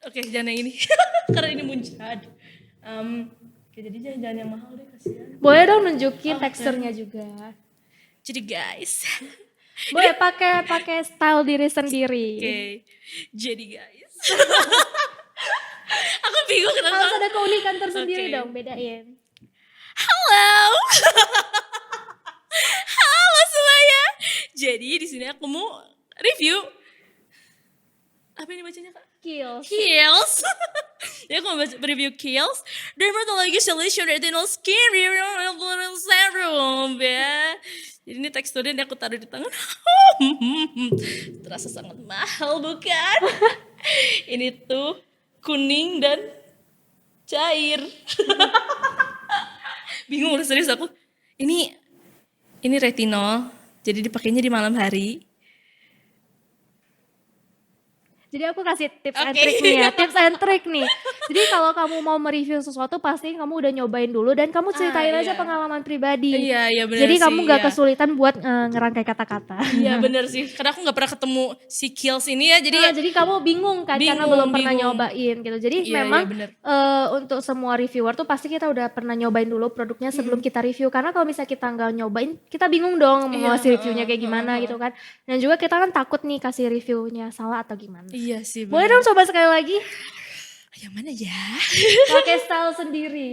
Oke, jangan yang ini. Karena ini muncrat. Oke, jadi jangan yang mahal deh, kasihan. Boleh dong nunjukin teksturnya juga. Jadi guys, Boleh pakai style diri sendiri. oke. Jadi guys. Aku bingung kenapa. Harus ada keunikan tersendiri Oke. dong, bedain. Halo. Halo semuanya. Jadi di sini aku mau review. Apa ini bacanya, Kak? Kiehl's. Kiehl's. Ya aku mau review Kiehl's Dermatology Solution Retinol Skin Retinol Serum ya. Jadi ini teksturnya aku taruh di tangan. Terasa sangat mahal bukan? Ini tuh kuning dan cair. Bingung udah serius aku. Ini retinol. Jadi dipakainya di malam hari. Jadi aku kasih tips and Oke. trick nih ya, tips and trick nih. Jadi kalau kamu mau mereview sesuatu pasti kamu udah nyobain dulu dan kamu ceritain aja iya. pengalaman pribadi. Iya benar Jadi sih. kamu gak iya. kesulitan buat ngerangkai kata-kata. Iya bener sih, karena aku gak pernah ketemu si Kiehl's ini ya, jadi Nah, jadi kamu bingung kan karena Bingung, belum pernah bingung. nyobain gitu. Jadi Iya, memang iya, bener. untuk semua reviewer tuh pasti kita udah pernah nyobain dulu produknya sebelum kita review. Karena kalau misalnya kita nggak nyobain, kita bingung dong mau Iya, ngasih reviewnya kayak gimana gitu kan. Dan juga kita kan takut nih kasih reviewnya salah atau gimana. iya sih Boleh bener. dong coba sekali lagi Yang mana ya? pakai style sendiri.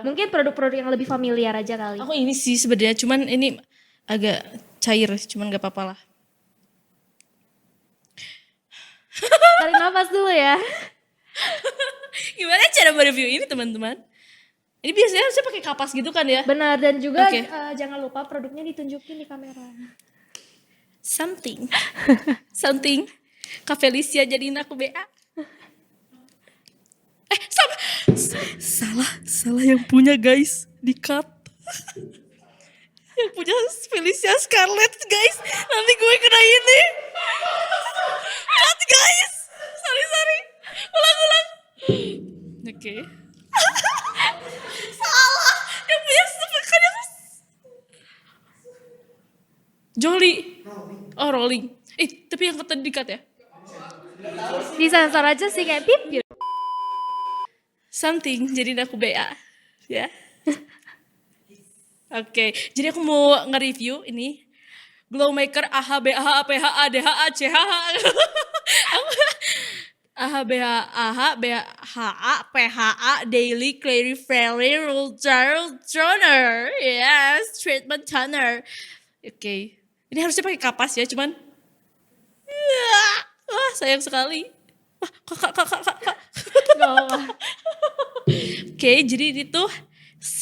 Mungkin produk-produk yang lebih familiar aja kali. Aku ini sih sebenarnya, cuman ini agak cair, cuman gak apa-apa lah. Tarik nafas dulu ya. Gimana cara mereview ini teman-teman? Ini biasanya saya pakai kapas gitu kan ya? Benar, dan juga Oke. jangan lupa produknya ditunjukin di kamera. Something. Kak Felicia jadiin aku BA. Salah yang punya guys, di cut. Yang punya Felicia Scarlett guys, nanti gue kena ini. Cut guys, sorry. Ulang. Oke. Salah, yang punya kan yang Jolly. Oh rolling. Tapi yang tadi di cut ya? Disensor aja sih kayak pip gitu. Something, jadiin aku BA. Ya. Oke, jadi aku mau nge-review ini Glow Maker AHA BAH PHA DHA CHH. AHA BAH BHA PHA Daily Clary Fairy Gel Toner. Yes, treatment toner. Oke. Ini harusnya pakai kapas ya, cuman wah, sayang sekali. Wah, kak. Gak apa. Oke, jadi itu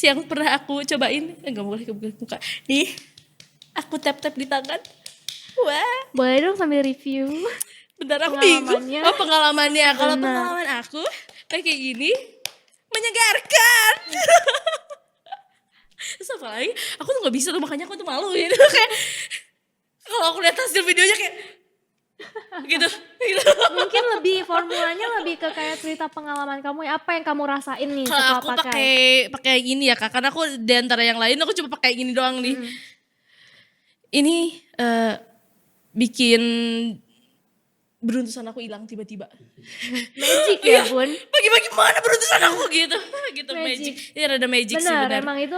yang pernah aku cobain. Enggak boleh kebuka. Nih, aku tap-tap di tangan. Wah, Boleh dong sambil review. bentar aku bingung. Pengalamannya. Oh, pengalamannya. Kalau Benar. pengalaman aku kayak gini menyegarkan. Terus apalagi aku tuh nggak bisa tuh, makanya aku tuh malu gitu kayak kalau aku lihat hasil videonya kayak gitu. Mungkin lebih formulanya lebih ke kayak cerita pengalaman kamu ya, apa yang kamu rasain nih Kalau setelah aku pakai. pakai gini ya Kak, karena aku di antara yang lain aku cuma pakai gini doang nih. Ini bikin beruntusan aku hilang tiba-tiba. Magic ya bun. Bagi-bagi mana beruntusan aku gitu. Gitu magic. Magic. Ini rada magic sih Benar, benar. emang itu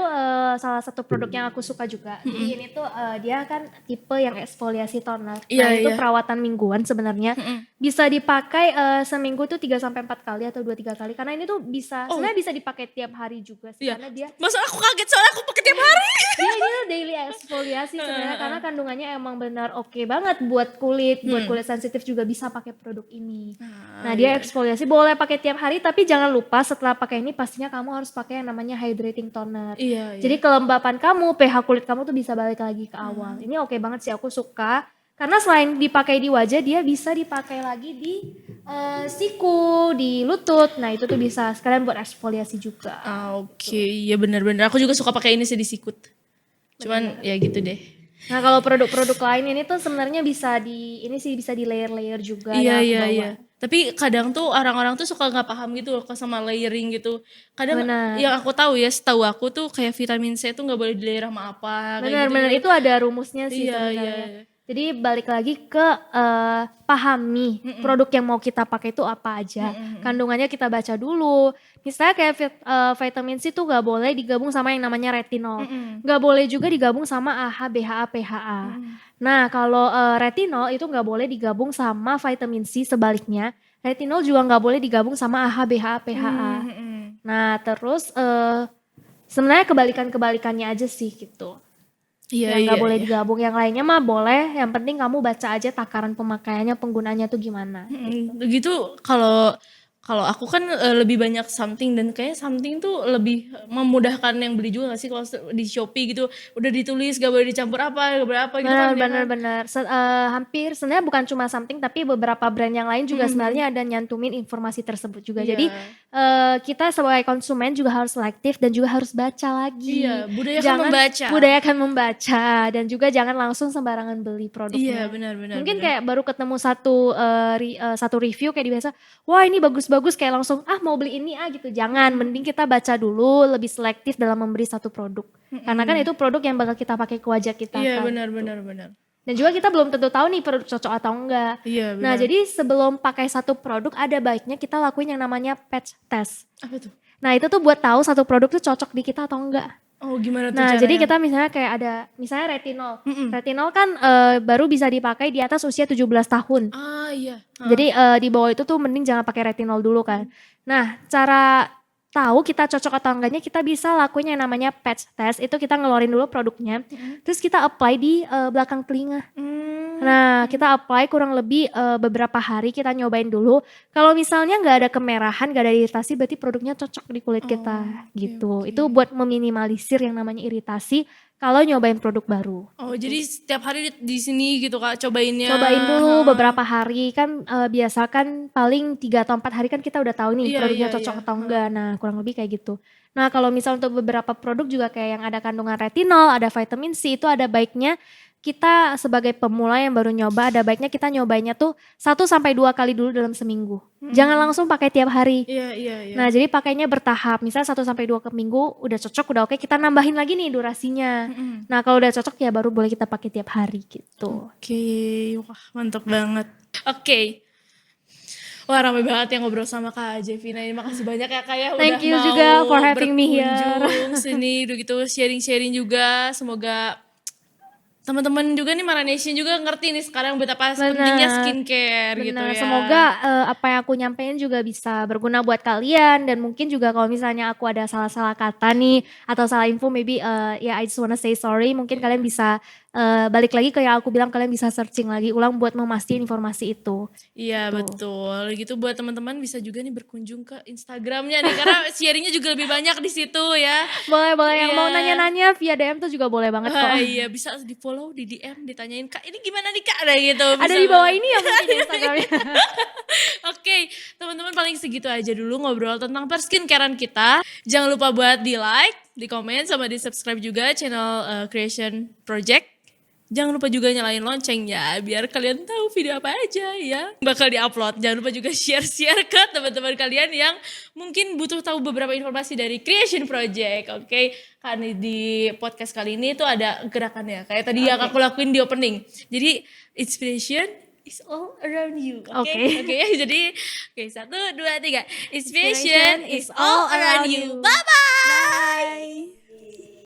salah satu produk yang aku suka juga. Jadi ini tuh dia kan tipe yang eksfoliasi toner. Iya, Nah itu iya. perawatan mingguan sebenarnya. Bisa dipakai seminggu tuh 3 sampai 4 kali atau 2-3 kali. Karena ini tuh bisa, sebenarnya bisa dipakai tiap hari juga sih. Iya. Karena dia Masa aku kaget soalnya aku pakai tiap hari. ini tuh daily eksfoliasi sebenarnya. Karena kandungannya emang benar oke banget buat kulit. Buat kulit sensitif juga bisa pakai produk ini. Nah dia eksfoliasi boleh pakai tiap hari. Tapi jangan lupa setelah pakai ini pastinya kamu harus pakai yang namanya hydrating toner. Iya, iya. Jadi kelembapan kamu, pH kulit kamu tuh bisa balik lagi ke awal. Ini oke banget sih, aku suka. Karena selain dipakai di wajah, dia bisa dipakai lagi di siku, di lutut. Nah itu tuh bisa sekalian buat eksfoliasi juga. Oke, iya benar-benar. Aku juga suka pakai ini sih di sikut. Cuman ya gitu deh. Nah kalau produk-produk lain ini tuh sebenarnya bisa bisa di layer-layer juga. Iya, yang aku iya, bawa. iya. Tapi kadang tuh orang-orang tuh suka nggak paham gitu loh sama layering gitu. Kadang Benar. yang aku tahu ya, setahu aku tuh kayak vitamin C tuh nggak boleh di layer sama apa. Kayak Benar-benar gitu. itu ada rumusnya sih Iya, sebenarnya. iya. Jadi balik lagi ke pahami produk yang mau kita pakai itu apa aja. Kandungannya kita baca dulu. Misalnya kayak vitamin C tuh gak boleh digabung sama yang namanya retinol. Gak boleh juga digabung sama AHA, BHA, PHA. Nah kalau retinol itu gak boleh digabung sama vitamin C, sebaliknya. Retinol juga gak boleh digabung sama AHA, BHA, PHA. Nah terus sebenarnya kebalikannya aja sih gitu. Iya, Yang iya. gak boleh digabung, yang lainnya mah boleh, yang penting kamu baca aja takaran pemakaiannya, penggunaannya tuh gimana. Gitu kalau aku kan lebih banyak something, dan kayaknya something tuh lebih memudahkan yang beli juga gak sih kalau di Shopee gitu udah ditulis gak boleh dicampur apa gitu kan ya kan? Benar. Hampir sebenarnya bukan cuma something tapi beberapa brand yang lain juga sebenarnya ada nyantumin informasi tersebut juga. Iya. Jadi kita sebagai konsumen juga harus selektif dan juga harus baca lagi. Iya, Budayakan membaca dan juga jangan langsung sembarangan beli Iya, produknya. benar. Mungkin kayak baru ketemu satu review kayak di biasa, wah ini bagus kayak langsung mau beli ini gitu. Jangan, mending kita baca dulu, lebih selektif dalam membeli satu produk. Karena kan itu produk yang bakal kita pakai ke wajah kita Iya, kan. benar. Dan juga kita belum tentu tahu nih produk cocok atau enggak. Iya, Nah, jadi sebelum pakai satu produk ada baiknya kita lakuin yang namanya patch test. Apa tuh? Nah, itu tuh buat tahu satu produk tuh cocok di kita atau enggak. Oh, gimana tuh Nah, caranya? jadi kita misalnya kayak ada misalnya retinol. Retinol kan baru bisa dipakai di atas usia 17 tahun. Iya. Jadi di bawah itu tuh mending jangan pakai retinol dulu kan. Nah, cara tahu kita cocok atau enggaknya kita bisa lakuin yang namanya patch test. Itu kita ngeluarin dulu produknya. Terus kita apply di belakang telinga. Nah, kita apply kurang lebih beberapa hari, kita nyobain dulu. Kalau misalnya nggak ada kemerahan, nggak ada iritasi, berarti produknya cocok di kulit kita gitu. Itu buat meminimalisir yang namanya iritasi kalau nyobain produk baru. Oh, jadi setiap hari di sini gitu Kak cobainnya. Cobain dulu beberapa hari kan biasa kan paling 3 atau 4 hari kan kita udah tahu nih Iya, produknya iya, cocok iya. atau enggak. Nah, kurang lebih kayak gitu. Nah, kalau misal untuk beberapa produk juga kayak yang ada kandungan retinol, ada vitamin C, itu ada baiknya kita sebagai pemula yang baru nyoba, ada baiknya kita nyobainnya tuh 1-2 kali dulu dalam seminggu. Jangan langsung pakai tiap hari. Iya. Nah, jadi pakainya bertahap. Misalnya 1-2 ke minggu udah cocok, udah oke, kita nambahin lagi nih durasinya. Nah, kalau udah cocok ya baru boleh kita pakai tiap hari gitu. Oke, wah mantap banget. Oke. Wah ramai banget yang ngobrol sama Kak Jevina ini. Makasih banyak ya Kak ya Thank udah you mau juga for having me here. berkunjung sini udah gitu sharing-sharing juga. Semoga teman-teman juga nih Mara Nation juga ngerti nih sekarang betapa pentingnya skincare gitu Benar, ya. semoga apa yang aku nyampein juga bisa berguna buat kalian. Dan mungkin juga kalau misalnya aku ada salah-salah kata nih atau salah info, maybe I just wanna say sorry. Mungkin kalian bisa balik lagi ke yang aku bilang, kalian bisa searching lagi ulang buat memastikan informasi itu. Iya betul. Gitu buat teman-teman bisa juga nih berkunjung ke Instagramnya nih karena sharingnya juga lebih banyak di situ ya. Boleh yang Iya. mau nanya-nanya via DM tuh juga boleh banget kok. Iya bisa di follow, di DM, ditanyain Kak ini gimana nih Kak, ada gitu. Ada Bisa di bawah banget. ini ya mungkin Instagramnya. Oke, teman-teman paling paling segitu aja dulu ngobrol tentang perskincarean kita. Jangan lupa buat di like, di komen, sama di subscribe juga channel Creation Project. Jangan lupa juga nyalain loncengnya biar kalian tahu video apa aja ya bakal diupload. Jangan lupa juga share-share ke teman-teman kalian yang mungkin butuh tahu beberapa informasi dari Creation Project. Oke, karena di podcast kali ini tuh ada gerakannya kayak tadi yang aku lakuin di opening. Jadi inspiration is all around you. Oke. Oke. Oke, jadi 1, 2, 3. Inspiration is all around you. Bye bye.